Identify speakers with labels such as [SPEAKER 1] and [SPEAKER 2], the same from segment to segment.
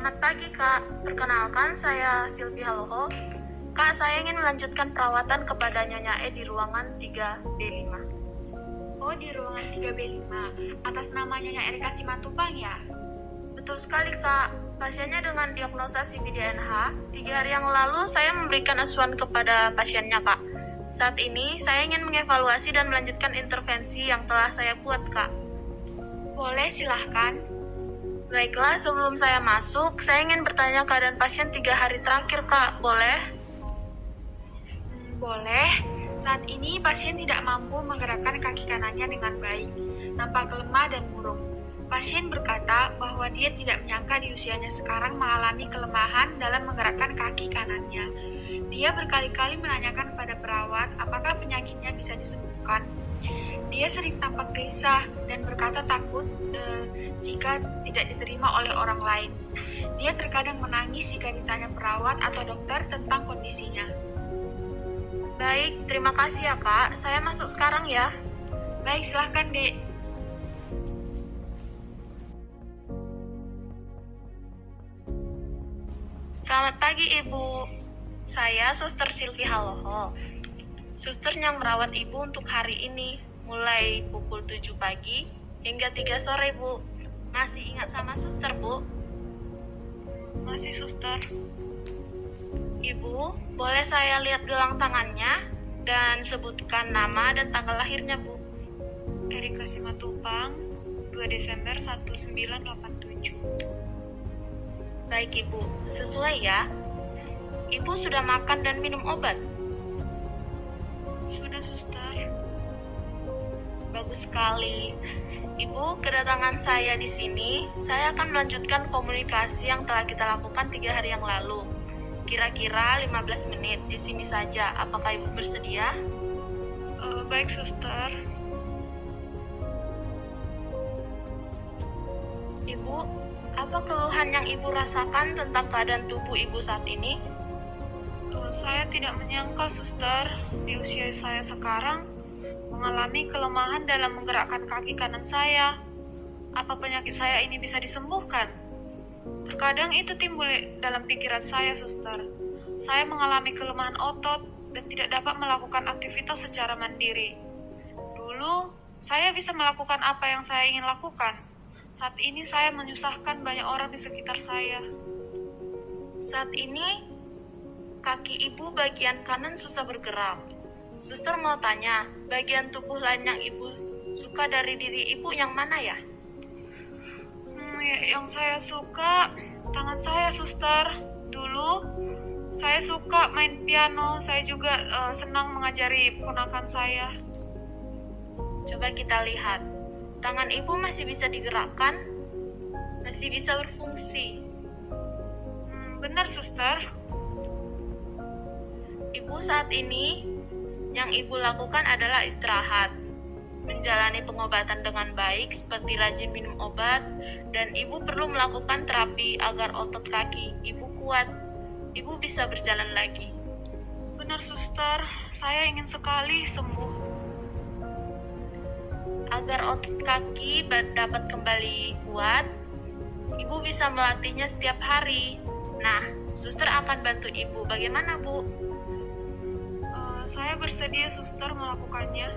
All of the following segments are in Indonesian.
[SPEAKER 1] Selamat pagi Kak, perkenalkan saya Silvi Haloho. Kak, saya ingin melanjutkan perawatan kepada Nyonya E di ruangan 3B5.
[SPEAKER 2] Oh, di ruangan 3B5. Atas nama Nyonya Erika Simatupang ya?
[SPEAKER 1] Betul sekali Kak, pasiennya dengan diagnosa CPDNH. 3 hari yang lalu saya memberikan asuhan kepada pasiennya Kak. Saat ini saya ingin mengevaluasi dan melanjutkan intervensi yang telah saya buat Kak.
[SPEAKER 2] Boleh, silahkan.
[SPEAKER 1] Baiklah, sebelum saya masuk, saya ingin bertanya keadaan pasien 3 hari terakhir Kak, boleh?
[SPEAKER 2] Boleh. Saat ini pasien tidak mampu menggerakkan kaki kanannya dengan baik, nampak lemah dan murung. Pasien berkata bahwa dia tidak menyangka di usianya sekarang mengalami kelemahan dalam menggerakkan kaki kanannya. Dia berkali-kali menanyakan pada perawat apakah penyakitnya bisa disembuhkan. Dia sering tampak gelisah dan berkata takut jika tidak diterima oleh orang lain. Dia terkadang menangis jika ditanya perawat atau dokter tentang kondisinya.
[SPEAKER 1] Baik, terima kasih ya Kak. Saya masuk sekarang ya.
[SPEAKER 2] Baik, silahkan Dek.
[SPEAKER 1] Selamat pagi Ibu. Saya Suster Silvi Haloho. Suster yang merawat Ibu untuk hari ini, mulai pukul 7 pagi hingga 3 sore Bu. Masih ingat sama Suster Bu?
[SPEAKER 2] Masih, Suster.
[SPEAKER 1] Ibu, boleh saya lihat gelang tangannya dan sebutkan nama dan tanggal lahirnya Bu?
[SPEAKER 2] Erika Simatupang, 2 Desember 1987.
[SPEAKER 1] Baik Ibu, sesuai ya. Ibu sudah makan dan minum obat?
[SPEAKER 2] Sudah, Suster.
[SPEAKER 1] Bagus sekali. Ibu, kedatangan saya di sini, saya akan melanjutkan komunikasi yang telah kita lakukan 3 hari yang lalu. Kira-kira 15 menit di sini saja. Apakah Ibu bersedia?
[SPEAKER 2] Baik, Suster.
[SPEAKER 1] Ibu, apa keluhan yang Ibu rasakan tentang keadaan tubuh Ibu saat ini?
[SPEAKER 2] Saya tidak menyangka, Suster, di usia saya sekarang mengalami kelemahan dalam menggerakkan kaki kanan saya. Apa penyakit saya ini bisa disembuhkan? Terkadang itu timbul dalam pikiran saya, Suster. Saya mengalami kelemahan otot dan tidak dapat melakukan aktivitas secara mandiri. Dulu, saya bisa melakukan apa yang saya ingin lakukan. Saat ini saya menyusahkan banyak orang di sekitar saya.
[SPEAKER 1] Saat ini, kaki Ibu bagian kanan susah bergerak. Suster mau tanya, bagian tubuh lain yang Ibu suka dari diri Ibu yang mana ya?
[SPEAKER 2] Yang saya suka, tangan saya, Suster. Dulu, saya suka main piano. Saya juga senang mengajari ponakan saya.
[SPEAKER 1] Coba kita lihat. Tangan Ibu masih bisa digerakkan? Masih bisa berfungsi?
[SPEAKER 2] Benar, Suster.
[SPEAKER 1] Ibu saat ini, yang Ibu lakukan adalah istirahat, menjalani pengobatan dengan baik seperti rajin minum obat, dan Ibu perlu melakukan terapi agar otot kaki Ibu kuat. Ibu bisa berjalan lagi.
[SPEAKER 2] Benar, Suster. Saya ingin sekali sembuh.
[SPEAKER 1] Agar otot kaki dapat kembali kuat, Ibu bisa melatihnya setiap hari. Nah, Suster akan bantu Ibu. Bagaimana, Bu?
[SPEAKER 2] Saya bersedia, Suster, melakukannya.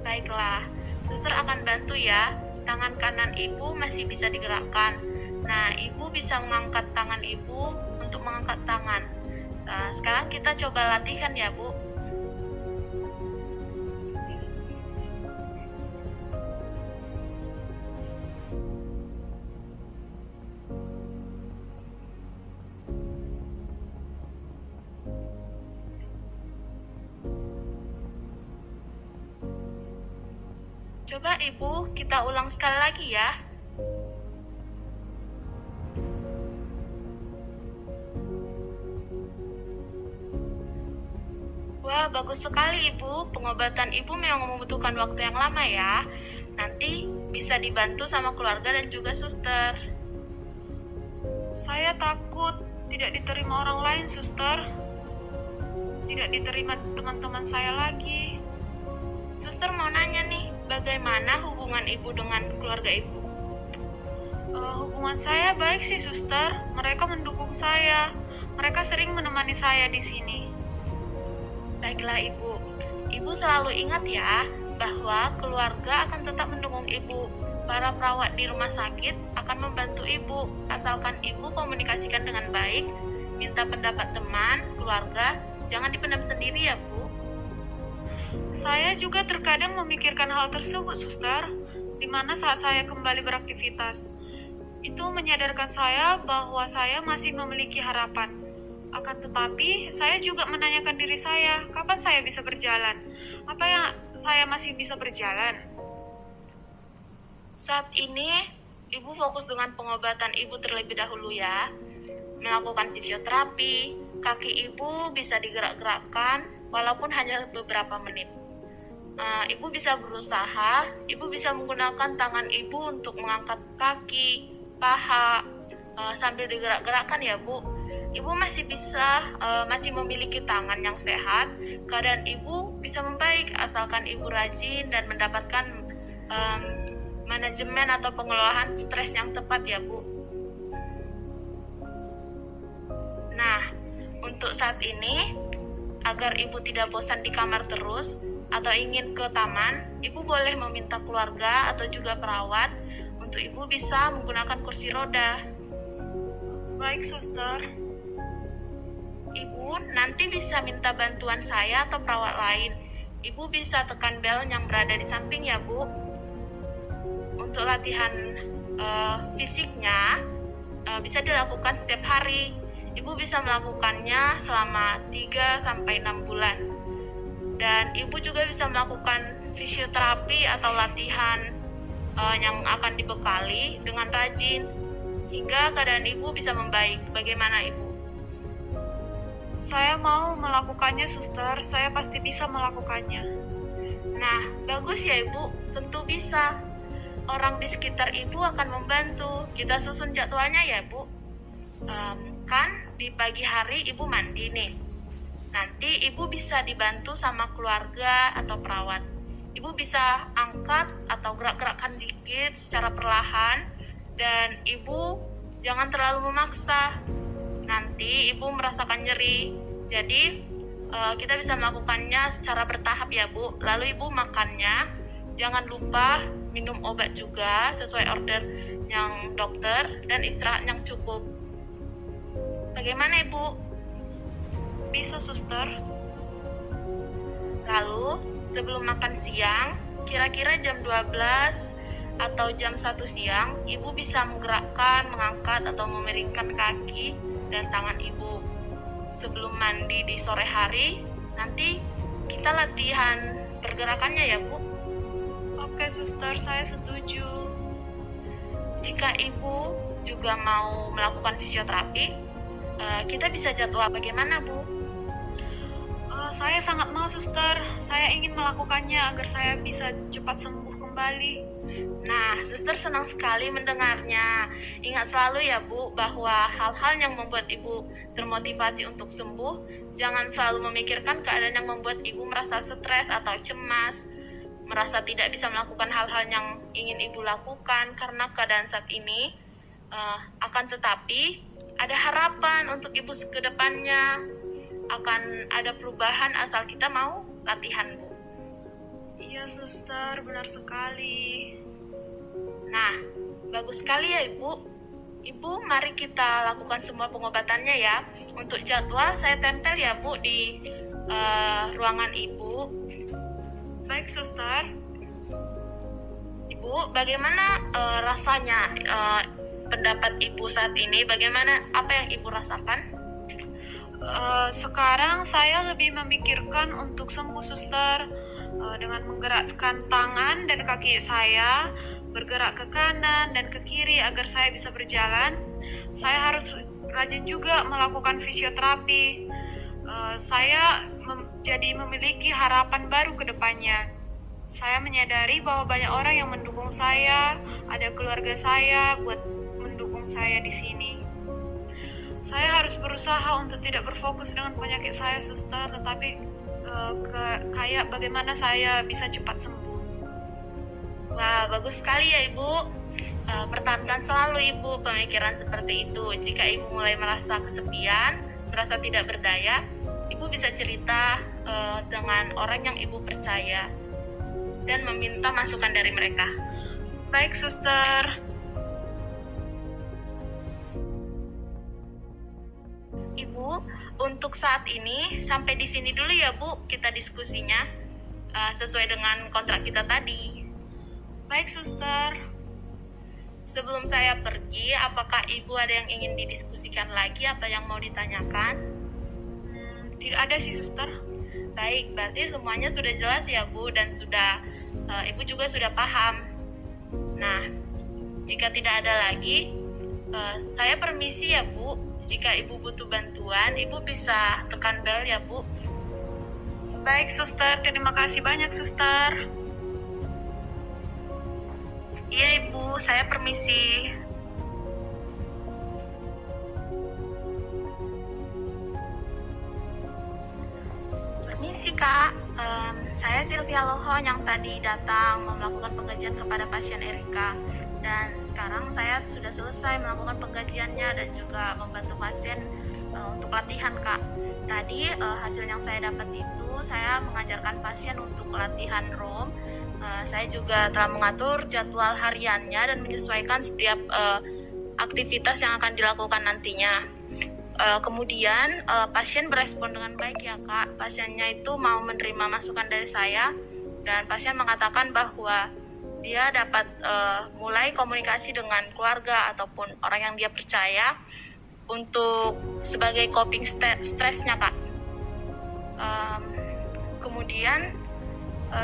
[SPEAKER 1] Baiklah, Suster akan bantu ya. Tangan kanan Ibu masih bisa digerakkan. Nah, Ibu bisa mengangkat tangan Ibu untuk mengangkat tangan. Nah, sekarang kita coba latihan ya, Bu. Coba Ibu, kita ulang sekali lagi ya. Wah, bagus sekali Ibu. Pengobatan Ibu memang membutuhkan waktu yang lama ya. Nanti bisa dibantu sama keluarga dan juga suster.
[SPEAKER 2] Saya takut tidak diterima orang lain, Suster. Tidak diterima teman-teman saya lagi.
[SPEAKER 1] Suster mau nanya nih, bagaimana hubungan Ibu dengan keluarga Ibu?
[SPEAKER 2] Hubungan saya baik sih, suster. Mereka mendukung saya. Mereka sering menemani saya di sini.
[SPEAKER 1] Baiklah Ibu. Ibu selalu ingat ya, bahwa keluarga akan tetap mendukung Ibu. Para perawat di rumah sakit akan membantu Ibu, asalkan Ibu komunikasikan dengan baik, minta pendapat teman, keluarga, jangan dipendam sendiri ya Bu.
[SPEAKER 2] Saya juga terkadang memikirkan hal tersebut, suster, di mana saat saya kembali beraktivitas. Itu menyadarkan saya bahwa saya masih memiliki harapan. Akan tetapi, saya juga menanyakan diri saya, kapan saya bisa berjalan? Apa yang saya masih bisa berjalan?
[SPEAKER 1] Saat ini, Ibu fokus dengan pengobatan Ibu terlebih dahulu ya. Melakukan fisioterapi, kaki Ibu bisa digerak-gerakkan walaupun hanya beberapa menit. Ibu bisa berusaha, Ibu bisa menggunakan tangan Ibu untuk mengangkat kaki, paha, sambil digerak-gerakkan ya Bu. Ibu masih memiliki tangan yang sehat, keadaan Ibu bisa membaik asalkan Ibu rajin dan mendapatkan manajemen atau pengelolaan stres yang tepat ya Bu. Nah, untuk saat ini, agar Ibu tidak bosan di kamar terus atau ingin ke taman, Ibu boleh meminta keluarga atau juga perawat untuk Ibu bisa menggunakan kursi roda.
[SPEAKER 2] Baik, suster.
[SPEAKER 1] Ibu nanti bisa minta bantuan saya atau perawat lain. Ibu bisa tekan bel yang berada di samping ya Bu. Untuk latihan fisiknya bisa dilakukan setiap hari. Ibu bisa melakukannya selama 3-6 bulan. Dan Ibu juga bisa melakukan fisioterapi atau latihan yang akan dibekali dengan rajin hingga keadaan Ibu bisa membaik. Bagaimana Ibu?
[SPEAKER 2] Saya mau melakukannya, suster. Saya pasti bisa melakukannya.
[SPEAKER 1] Nah, bagus ya Ibu, tentu bisa. Orang di sekitar Ibu akan membantu. Kita susun jadwalnya ya Bu. Kan di pagi hari Ibu mandi nih. Nanti Ibu bisa dibantu sama keluarga atau perawat. Ibu bisa angkat atau gerak-gerakkan dikit secara perlahan. Dan Ibu jangan terlalu memaksa. Nanti Ibu merasakan nyeri. Jadi kita bisa melakukannya secara bertahap ya Bu. Lalu Ibu makannya jangan lupa minum obat juga sesuai order yang dokter dan istirahat yang cukup. Bagaimana Ibu?
[SPEAKER 2] Bisa, suster.
[SPEAKER 1] Lalu sebelum makan siang, kira-kira jam 12 atau jam 1 siang, Ibu bisa menggerakkan, mengangkat atau memiringkan kaki dan tangan Ibu. Sebelum mandi di sore hari, nanti kita latihan pergerakannya ya Bu.
[SPEAKER 2] Oke, suster, saya setuju.
[SPEAKER 1] Jika Ibu juga mau melakukan fisioterapi, kita bisa jadwal bagaimana Bu?
[SPEAKER 2] Saya sangat mau, suster. Saya ingin melakukannya agar saya bisa cepat sembuh kembali.
[SPEAKER 1] Nah, suster senang sekali mendengarnya. Ingat selalu ya Bu, bahwa hal-hal yang membuat Ibu termotivasi untuk sembuh, jangan selalu memikirkan keadaan yang membuat Ibu merasa stres atau cemas, merasa tidak bisa melakukan hal-hal yang ingin Ibu lakukan karena keadaan saat ini. Akan tetapi, ada harapan untuk Ibu ke depannya. Akan ada perubahan asal kita mau latihan Bu.
[SPEAKER 2] Iya, suster, benar sekali.
[SPEAKER 1] Nah, bagus sekali ya Ibu. Ibu, mari kita lakukan semua pengobatannya ya. Untuk jadwal saya tempel ya Bu di ruangan Ibu.
[SPEAKER 2] Baik, suster.
[SPEAKER 1] Ibu, bagaimana rasanya pendapat Ibu saat ini? Bagaimana, apa yang Ibu rasakan?
[SPEAKER 2] Sekarang saya lebih memikirkan untuk sembuh, suster. Dengan menggerakkan tangan dan kaki saya, bergerak ke kanan dan ke kiri agar saya bisa berjalan. Saya harus rajin juga melakukan fisioterapi. Saya jadi memiliki harapan baru ke depannya. Saya menyadari bahwa banyak orang yang mendukung saya, ada keluarga saya buat mendukung saya di sini. Saya harus berusaha untuk tidak berfokus dengan penyakit saya, suster, tetapi kayak bagaimana saya bisa cepat sembuh.
[SPEAKER 1] Wah, bagus sekali ya Ibu. Pertahankan selalu Ibu pemikiran seperti itu. Jika Ibu mulai merasa kesepian, merasa tidak berdaya, Ibu bisa cerita dengan orang yang Ibu percaya dan meminta masukan dari mereka.
[SPEAKER 2] Baik, Suster.
[SPEAKER 1] Ibu, untuk saat ini sampai di sini dulu ya Bu, kita diskusinya sesuai dengan kontrak kita tadi.
[SPEAKER 2] Baik, Suster.
[SPEAKER 1] Sebelum saya pergi, apakah Ibu ada yang ingin didiskusikan lagi atau yang mau ditanyakan?
[SPEAKER 2] Tidak ada sih, Suster.
[SPEAKER 1] Baik, berarti semuanya sudah jelas ya Bu, dan sudah Ibu juga sudah paham. Nah, jika tidak ada lagi, saya permisi ya Bu. Jika Ibu butuh bantuan, Ibu bisa tekan bel ya Bu.
[SPEAKER 2] Baik, Suster. Terima kasih banyak, Suster.
[SPEAKER 1] Iya Ibu, saya permisi. Permisi Kak, saya Sylvia Lohon yang tadi datang melakukan penggajian kepada pasien Erika. Dan sekarang saya sudah selesai melakukan penggajiannya dan juga membantu pasien untuk latihan Kak. Tadi hasil yang saya dapat itu saya mengajarkan pasien untuk latihan ROM. Saya juga telah mengatur jadwal hariannya dan menyesuaikan setiap aktivitas yang akan dilakukan nantinya. Kemudian pasien berespon dengan baik ya Kak. Pasiennya itu mau menerima masukan dari saya dan pasien mengatakan bahwa dia dapat mulai komunikasi dengan keluarga ataupun orang yang dia percaya untuk sebagai coping stresnya Kak. Kemudian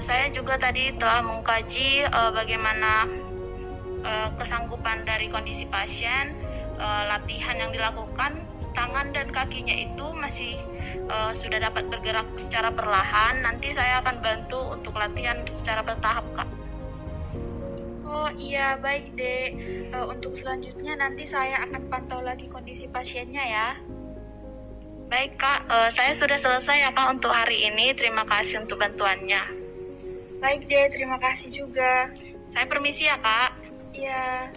[SPEAKER 1] saya juga tadi telah mengkaji bagaimana kesanggupan dari kondisi pasien, latihan yang dilakukan, tangan dan kakinya itu masih sudah dapat bergerak secara perlahan. Nanti saya akan bantu untuk latihan secara bertahap Kak.
[SPEAKER 2] Oh iya, baik Dek. Untuk selanjutnya nanti saya akan pantau lagi kondisi pasiennya ya.
[SPEAKER 1] Baik Kak, saya sudah selesai ya Kak untuk hari ini. Terima kasih untuk bantuannya.
[SPEAKER 2] Baik Dek, terima kasih juga.
[SPEAKER 1] Saya permisi ya Kak.
[SPEAKER 2] Iya.